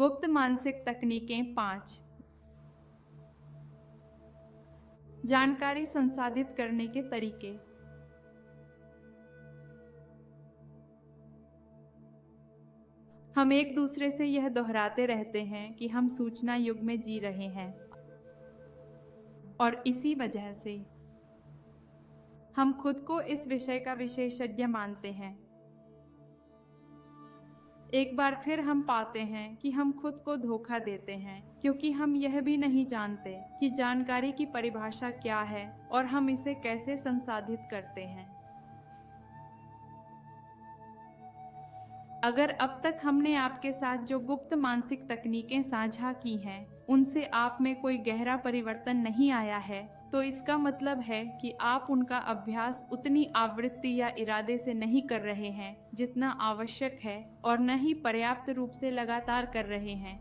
गुप्त मानसिक तकनीकें 5। जानकारी संसाधित करने के तरीके। हम एक दूसरे से यह दोहराते रहते हैं कि हम सूचना युग में जी रहे हैं और इसी वजह से हम खुद को इस विषय का विशेषज्ञ मानते हैं। एक बार फिर हम पाते हैं कि हम खुद को धोखा देते हैं, क्योंकि हम यह भी नहीं जानते कि जानकारी की परिभाषा क्या है और हम इसे कैसे संसाधित करते हैं। अगर अब तक हमने आपके साथ जो गुप्त मानसिक तकनीकें साझा की हैं, उनसे आप में कोई गहरा परिवर्तन नहीं आया है, तो इसका मतलब है कि आप उनका अभ्यास उतनी आवृत्ति या इरादे से नहीं कर रहे हैं जितना आवश्यक है, और न ही पर्याप्त रूप से लगातार कर रहे हैं।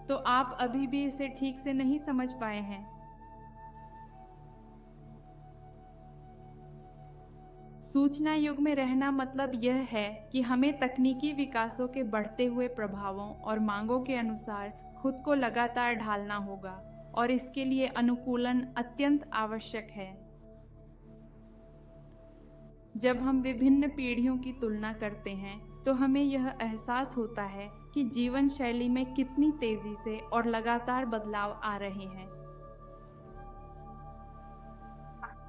तो आप अभी भी इसे ठीक से नहीं समझ पाए हैं। सूचना युग में रहना मतलब यह है कि हमें तकनीकी विकासों के बढ़ते हुए प्रभावों और मांगों के अनुसार खुद को लगातार ढालना होगा, और इसके लिए अनुकूलन अत्यंत आवश्यक है। जब हम विभिन्न पीढ़ियों की तुलना करते हैं तो हमें यह एहसास होता है कि जीवन शैली में कितनी तेजी से और लगातार बदलाव आ रहे हैं,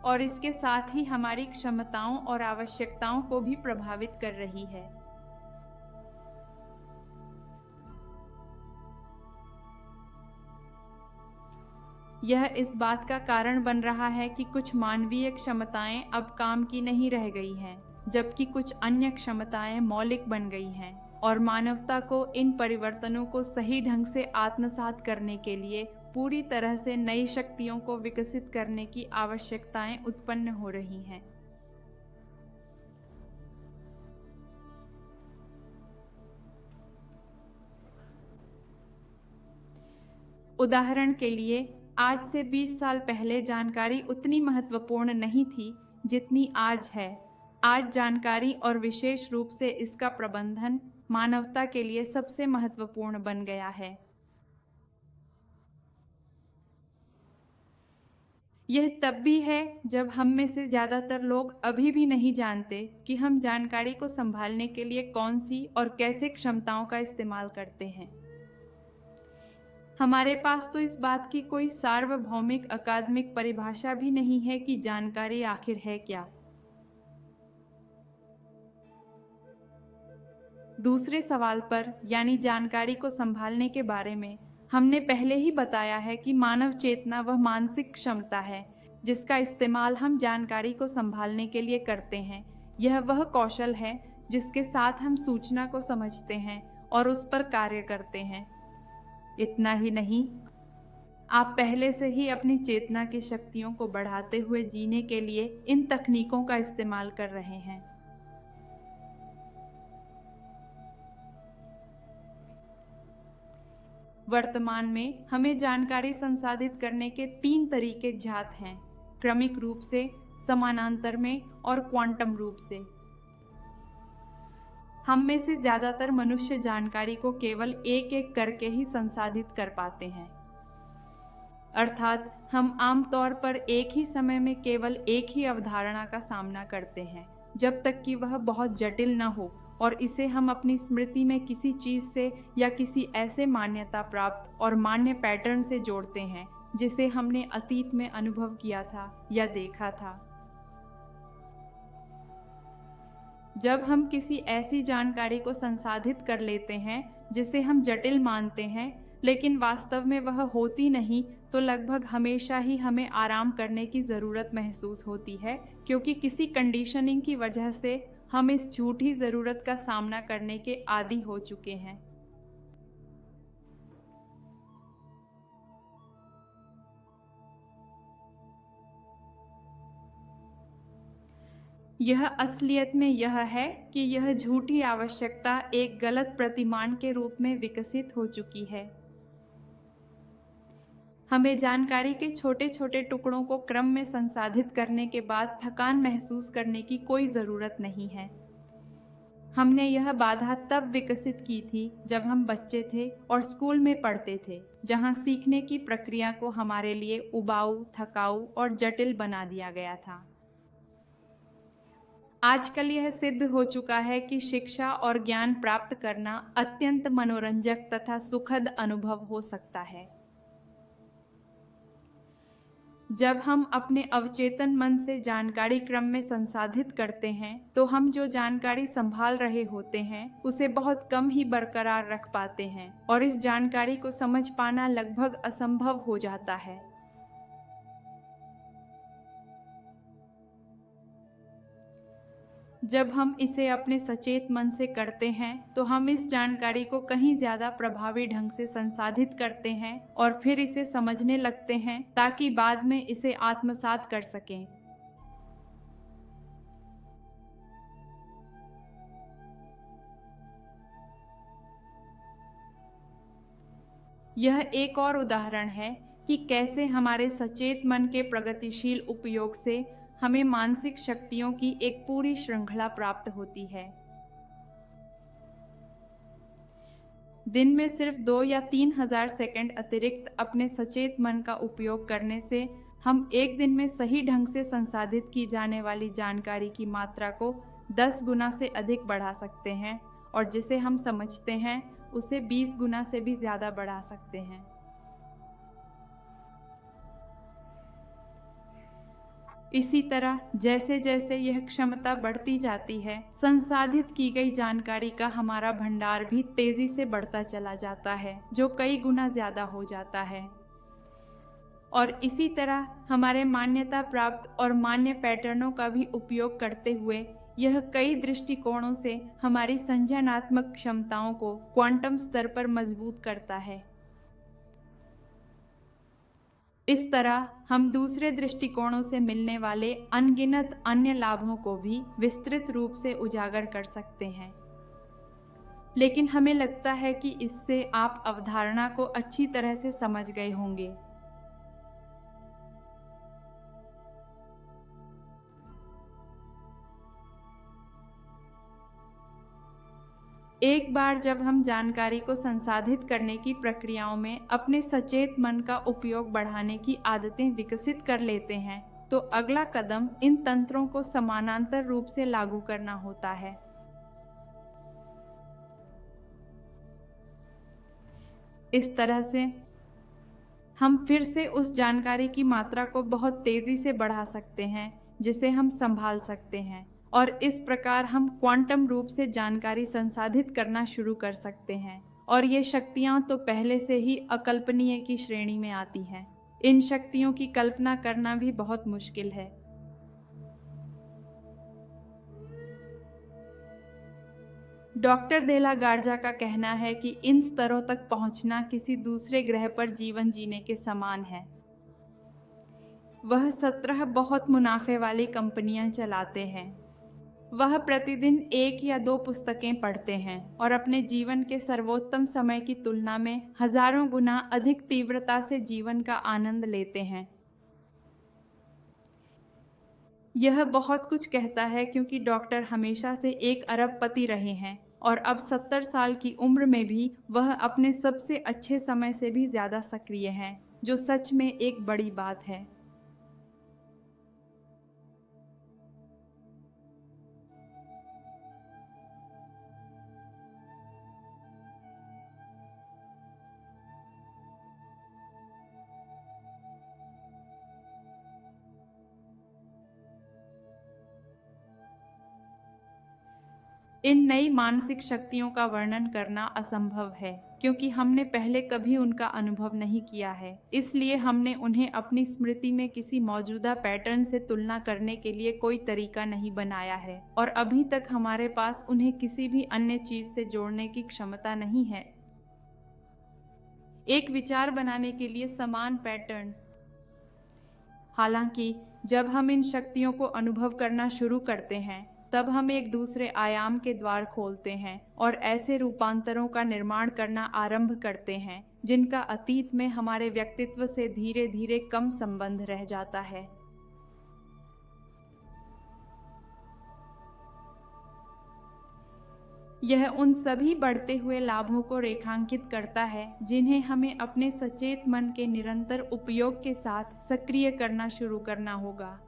और इसके साथ ही हमारी क्षमताओं और आवश्यकताओं को भी प्रभावित कर रही है। यह इस बात का कारण बन रहा है कि कुछ मानवीय क्षमताएं अब काम की नहीं रह गई हैं, जबकि कुछ अन्य क्षमताएं मौलिक बन गई हैं, और मानवता को इन परिवर्तनों को सही ढंग से आत्मसात करने के लिए पूरी तरह से नई शक्तियों को विकसित करने की आवश्यकताएं उत्पन्न हो रही हैं। उदाहरण के लिए, आज से 20 साल पहले जानकारी उतनी महत्वपूर्ण नहीं थी जितनी आज है। आज जानकारी और विशेष रूप से इसका प्रबंधन मानवता के लिए सबसे महत्वपूर्ण बन गया है। यह तब भी है जब हम में से ज़्यादातर लोग अभी भी नहीं जानते कि हम जानकारी को संभालने के लिए कौन सी और कैसे क्षमताओं का इस्तेमाल करते हैं। हमारे पास तो इस बात की कोई सार्वभौमिक अकादमिक परिभाषा भी नहीं है कि जानकारी आखिर है क्या। दूसरे सवाल पर, यानी जानकारी को संभालने के बारे में, हमने पहले ही बताया है कि मानव चेतना वह मानसिक क्षमता है जिसका इस्तेमाल हम जानकारी को संभालने के लिए करते हैं। यह वह कौशल है जिसके साथ हम सूचना को समझते हैं और उस पर कार्य करते हैं। इतना ही नहीं, आप पहले से ही अपनी चेतना की शक्तियों को बढ़ाते हुए जीने के लिए इन तकनीकों का इस्तेमाल कर रहे हैं। वर्तमान में हमें जानकारी संसाधित करने के 3 तरीके ज्ञात हैं: क्रमिक रूप से, समानांतर में और क्वांटम रूप से। हम में से ज्यादातर मनुष्य जानकारी को केवल एक एक करके ही संसाधित कर पाते हैं, अर्थात हम आमतौर पर एक ही समय में केवल एक ही अवधारणा का सामना करते हैं, जब तक कि वह बहुत जटिल न हो और इसे हम अपनी स्मृति में किसी चीज से या किसी ऐसे मान्यता प्राप्त और मान्य पैटर्न से जोड़ते हैं जिसे हमने अतीत में अनुभव किया था या देखा था। जब हम किसी ऐसी जानकारी को संसाधित कर लेते हैं जिसे हम जटिल मानते हैं, लेकिन वास्तव में वह होती नहीं, तो लगभग हमेशा ही हमें आराम करने की ज़रूरत महसूस होती है, क्योंकि किसी कंडीशनिंग की वजह से हम इस झूठी ज़रूरत का सामना करने के आदी हो चुके हैं। यह असलियत में यह है कि यह झूठी आवश्यकता एक गलत प्रतिमान के रूप में विकसित हो चुकी है। हमें जानकारी के छोटे छोटे टुकड़ों को क्रम में संसाधित करने के बाद थकान महसूस करने की कोई ज़रूरत नहीं है। हमने यह बाधा तब विकसित की थी जब हम बच्चे थे और स्कूल में पढ़ते थे, जहां सीखने की प्रक्रिया को हमारे लिए उबाऊ, थकाऊ और जटिल बना दिया गया था। आजकल यह सिद्ध हो चुका है कि शिक्षा और ज्ञान प्राप्त करना अत्यंत मनोरंजक तथा सुखद अनुभव हो सकता है। जब हम अपने अवचेतन मन से जानकारी क्रम में संसाधित करते हैं, तो हम जो जानकारी संभाल रहे होते हैं उसे बहुत कम ही बरकरार रख पाते हैं और इस जानकारी को समझ पाना लगभग असंभव हो जाता है। जब हम इसे अपने सचेत मन से करते हैं तो हम इस जानकारी को कहीं ज्यादा प्रभावी ढंग से संसाधित करते हैं और फिर इसे समझने लगते हैं ताकि बाद में इसे आत्मसात कर सकें। यह एक और उदाहरण है कि कैसे हमारे सचेत मन के प्रगतिशील उपयोग से हमें मानसिक शक्तियों की एक पूरी श्रृंखला प्राप्त होती है। दिन में सिर्फ 2 या 3 हजार सेकंड अतिरिक्त अपने सचेत मन का उपयोग करने से हम एक दिन में सही ढंग से संसाधित की जाने वाली जानकारी की मात्रा को 10 गुना से अधिक बढ़ा सकते हैं और जिसे हम समझते हैं उसे 20 गुना से भी ज्यादा बढ़ा सकते हैं। इसी तरह जैसे जैसे यह क्षमता बढ़ती जाती है, संसाधित की गई जानकारी का हमारा भंडार भी तेजी से बढ़ता चला जाता है, जो कई गुना ज्यादा हो जाता है। और इसी तरह हमारे मान्यता प्राप्त और मान्य पैटर्नों का भी उपयोग करते हुए यह कई दृष्टिकोणों से हमारी संज्ञानात्मक क्षमताओं को क्वांटम स्तर पर मजबूत करता है। इस तरह हम दूसरे दृष्टिकोणों से मिलने वाले अनगिनत अन्य लाभों को भी विस्तृत रूप से उजागर कर सकते हैं। लेकिन हमें लगता है कि इससे आप अवधारणा को अच्छी तरह से समझ गए होंगे। एक बार जब हम जानकारी को संसाधित करने की प्रक्रियाओं में अपने सचेत मन का उपयोग बढ़ाने की आदतें विकसित कर लेते हैं, तो अगला कदम इन तंत्रों को समानांतर रूप से लागू करना होता है। इस तरह से हम फिर से उस जानकारी की मात्रा को बहुत तेजी से बढ़ा सकते हैं जिसे हम संभाल सकते हैं, और इस प्रकार हम क्वांटम रूप से जानकारी संसाधित करना शुरू कर सकते हैं। और ये शक्तियां तो पहले से ही अकल्पनीय की श्रेणी में आती हैं। इन शक्तियों की कल्पना करना भी बहुत मुश्किल है। डॉक्टर देला गार्जा का कहना है कि इन स्तरों तक पहुंचना किसी दूसरे ग्रह पर जीवन जीने के समान है। वह 17 बहुत मुनाफे वाली कंपनियां चलाते हैं। वह प्रतिदिन 1 या 2 पुस्तकें पढ़ते हैं और अपने जीवन के सर्वोत्तम समय की तुलना में हजारों गुना अधिक तीव्रता से जीवन का आनंद लेते हैं। यह बहुत कुछ कहता है क्योंकि डॉक्टर हमेशा से 1 अरबपति रहे हैं और अब 70 साल की उम्र में भी वह अपने सबसे अच्छे समय से भी ज्यादा सक्रिय हैं, जो सच में एक बड़ी बात है। इन नई मानसिक शक्तियों का वर्णन करना असंभव है क्योंकि हमने पहले कभी उनका अनुभव नहीं किया है। इसलिए हमने उन्हें अपनी स्मृति में किसी मौजूदा पैटर्न से तुलना करने के लिए कोई तरीका नहीं बनाया है और अभी तक हमारे पास उन्हें किसी भी अन्य चीज से जोड़ने की क्षमता नहीं है। एक विचार बनाने के लिए समान पैटर्न। हालांकि जब हम इन शक्तियों को अनुभव करना शुरू करते हैं, तब हम एक दूसरे आयाम के द्वार खोलते हैं और ऐसे रूपांतरों का निर्माण करना आरंभ करते हैं जिनका अतीत में हमारे व्यक्तित्व से धीरे धीरे कम संबंध रह जाता है। यह उन सभी बढ़ते हुए लाभों को रेखांकित करता है जिन्हें हमें अपने सचेत मन के निरंतर उपयोग के साथ सक्रिय करना शुरू करना होगा।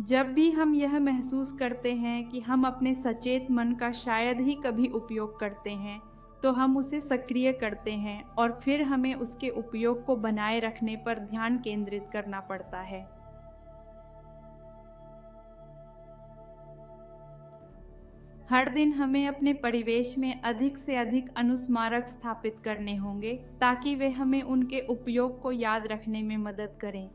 जब भी हम यह महसूस करते हैं कि हम अपने सचेत मन का शायद ही कभी उपयोग करते हैं, तो हम उसे सक्रिय करते हैं और फिर हमें उसके उपयोग को बनाए रखने पर ध्यान केंद्रित करना पड़ता है। हर दिन हमें अपने परिवेश में अधिक से अधिक अनुस्मारक स्थापित करने होंगे ताकि वे हमें उनके उपयोग को याद रखने में मदद करें।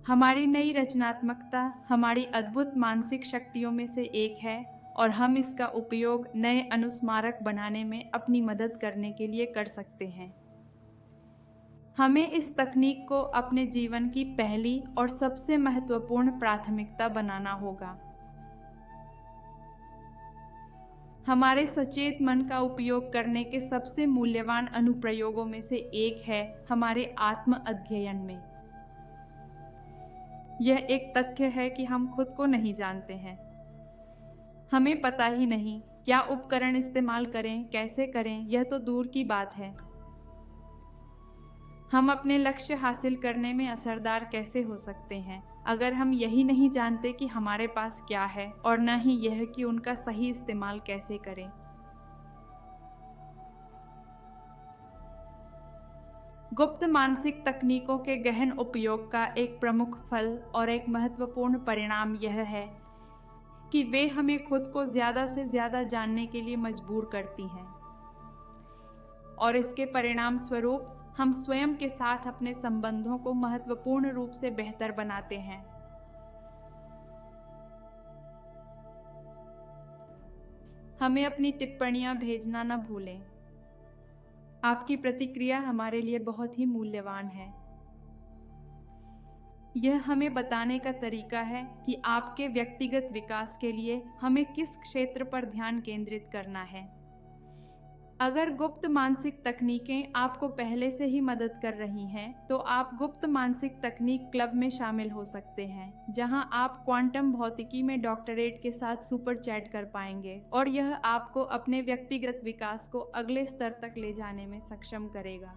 हमारी नई रचनात्मकता हमारी अद्भुत मानसिक शक्तियों में से एक है और हम इसका उपयोग नए अनुस्मारक बनाने में अपनी मदद करने के लिए कर सकते हैं। हमें इस तकनीक को अपने जीवन की पहली और सबसे महत्वपूर्ण प्राथमिकता बनाना होगा। हमारे सचेत मन का उपयोग करने के सबसे मूल्यवान अनुप्रयोगों में से एक है हमारे आत्म अध्ययन में। यह एक तथ्य है कि हम खुद को नहीं जानते हैं। हमें पता ही नहीं क्या उपकरण इस्तेमाल करें, कैसे करें, यह तो दूर की बात है। हम अपने लक्ष्य हासिल करने में असरदार कैसे हो सकते हैं अगर हम यही नहीं जानते कि हमारे पास क्या है और न ही यह कि उनका सही इस्तेमाल कैसे करें। गुप्त मानसिक तकनीकों के गहन उपयोग का एक प्रमुख फल और एक महत्वपूर्ण परिणाम यह है कि वे हमें खुद को ज़्यादा से ज़्यादा जानने के लिए मजबूर करती हैं और इसके परिणाम स्वरूप हम स्वयं के साथ अपने संबंधों को महत्वपूर्ण रूप से बेहतर बनाते हैं। हमें अपनी टिप्पणियां भेजना न भूलें। आपकी प्रतिक्रिया हमारे लिए बहुत ही मूल्यवान है। यह हमें बताने का तरीका है कि आपके व्यक्तिगत विकास के लिए हमें किस क्षेत्र पर ध्यान केंद्रित करना है। अगर गुप्त मानसिक तकनीकें आपको पहले से ही मदद कर रही हैं, तो आप गुप्त मानसिक तकनीक क्लब में शामिल हो सकते हैं, जहां आप क्वांटम भौतिकी में डॉक्टरेट के साथ सुपर चैट कर पाएंगे और यह आपको अपने व्यक्तिगत विकास को अगले स्तर तक ले जाने में सक्षम करेगा।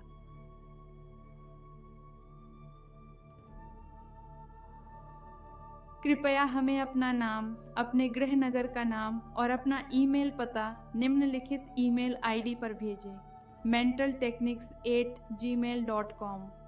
कृपया हमें अपना नाम, अपने गृह नगर का नाम और अपना ईमेल पता निम्नलिखित ईमेल आईडी पर भेजें: mentaltechniques@gmail.com।